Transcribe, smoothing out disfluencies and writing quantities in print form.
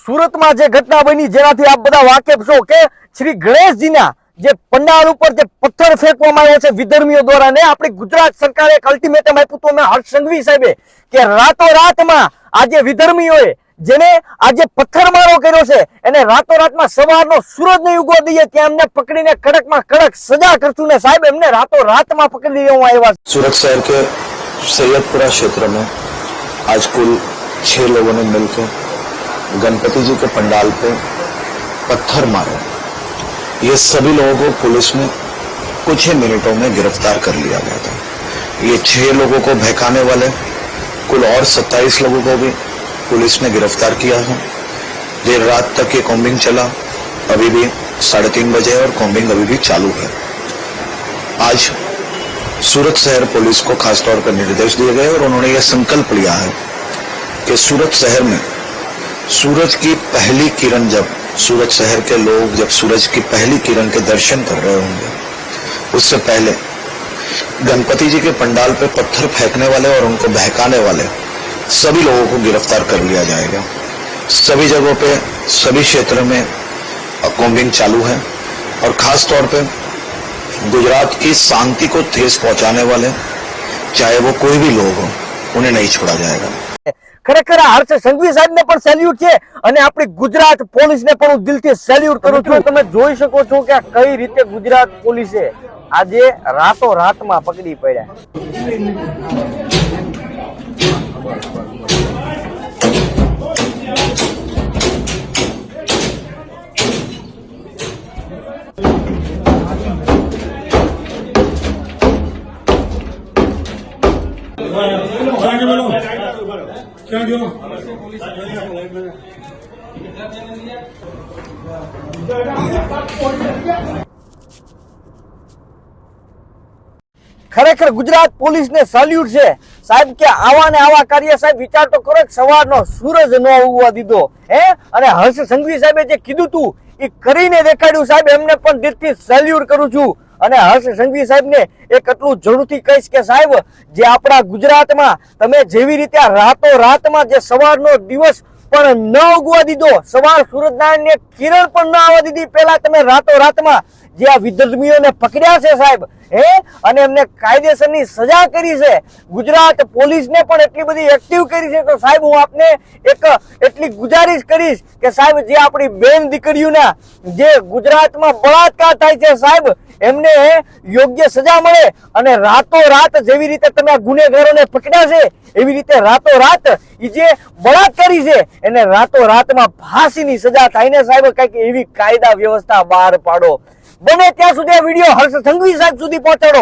સુરતમાં જે ઘટના બની જેનાથી આપ બધા વાકેફ છો કે શ્રી ગણેશજીના જે પંડાલ ઉપર જે પથ્થર ફેંકવામાં આવ્યો છે વિધર્મીઓ દ્વારા ને આપણી ગુજરાત સરકારે એક અલ્ટિમેટમ આપ્યું હતું હર્ષ સંઘવી સાહેબે કે રાતોરાતમાં આજે વિધર્મીઓએ જેને આજે પથ્થરમારો કર્યો છે એને રાતોરાતમાં સવારનો સૂરજ નહીં ઉગવા દઈએ ત્યાં એમને પકડીને કડકમાં કડક સજા કરશું ને સાહેબ એમને રાતોરાતમાં પકડી લેવામાં આવ્યા। सूरत शहर के सैयदपुरा क्षेत्र में आज कुल 6 लोगों ने मिलकर गणपति जी के पंडाल पे पत्थर मारे। ये सभी लोगों को पुलिस ने कुछ ही मिनटों में गिरफ्तार कर लिया गया था। ये 6 लोगों को बहकाने वाले कुल और 27 लोगों को भी पुलिस ने गिरफ्तार किया है। देर रात तक ये कॉम्बिंग चला, अभी भी 3:30 बजे और कॉम्बिंग अभी भी चालू है। आज सूरत शहर पुलिस को खास तौर पर निर्देश दिए गए और उन्होंने यह संकल्प लिया है कि सूरत शहर में सूरज की पहली किरण सूरत शहर के लोग जब सूरज की पहली किरण के दर्शन कर रहे होंगे उससे पहले गणपति जी के पंडाल पे पत्थर फेंकने वाले और उनको बहकाने वाले सभी लोगों को गिरफ्तार कर लिया जाएगा। सभी जगहों पे सभी क्षेत्र में कॉम्बिंग चालू है और खास तौर पे गुजरात की शांति को ठेस पहुंचाने वाले चाहे वो कोई भी लोग हो उन्हें नहीं छोड़ा जाएगा। ખરેખર હર્ષ સંઘવી સાહેબને પણ સેલ્યુટ છે અને આપણી ગુજરાત પોલીસને પણ હું દિલથી સેલ્યુટ કરું છું। તમે જોઈ શકો છો કે કઈ રીતે ગુજરાત પોલીસે આજે રાતોરાતમાં પકડી પડ્યા। क्या जो ખરેખર ગુજરાત પોલીસને સેલ્યુટ છે સાહેબ કે આવા ને આવા કાર્ય સાહેબ વિચાર તો કરો કે સવારનો સૂરજ ન ઉગવા દીધો હે અને હર્ષ સંઘવી સાહેબે જે કીધું તું એ કરીને દેખાડ્યું સાહેબ એમને પણ દિલથી સેલ્યુટ કરું છું। અને હર્ષ સંઘવી સાહેબને એક એટલું જરૂરથી કહીશ કે સાહેબ જે આપણા ગુજરાતમાં તમે જેવી રીતે રાતોરાતમાં જે સવારનો દિવસ પણ ન ઉગવા દીધો સવાર સૂરજનારાયણને કિરણ પણ ન આવવા દીધી પહેલા તમે રાતોરાતમાં જે આ વિધર્મીઓને પકડ્યા છે સાહેબ હે અને એમને કાયદેસરની સજા કરી છે। ગુજરાત પોલીસને પણ એટલી બધી એક્ટિવ કરી છે તો સાહેબ હું આપને એક એટલી ગુજારિશ કરીશ કે સાહેબ જે આપણી બેન દીકરીઓના જે ગુજરાતમાં બળાત્કાર થાય છે સાહેબ એમને યોગ્ય સજા મળે અને રાતોરાત જેવી રીતે તમે આ ગુનેગારોને પકડ્યા છે એવી રીતે રાતોરાત એ જે બળાત્કારી છે એને રાતોરાતમાં ફાંસીની સજા થાય ને સાહેબ કઈક એવી કાયદા વ્યવસ્થા બહાર પાડો। બને ત્યાં સુધી આ વિડીયો હર્ષ સંઘવી સાહેબ સુધી પહોંચાડો।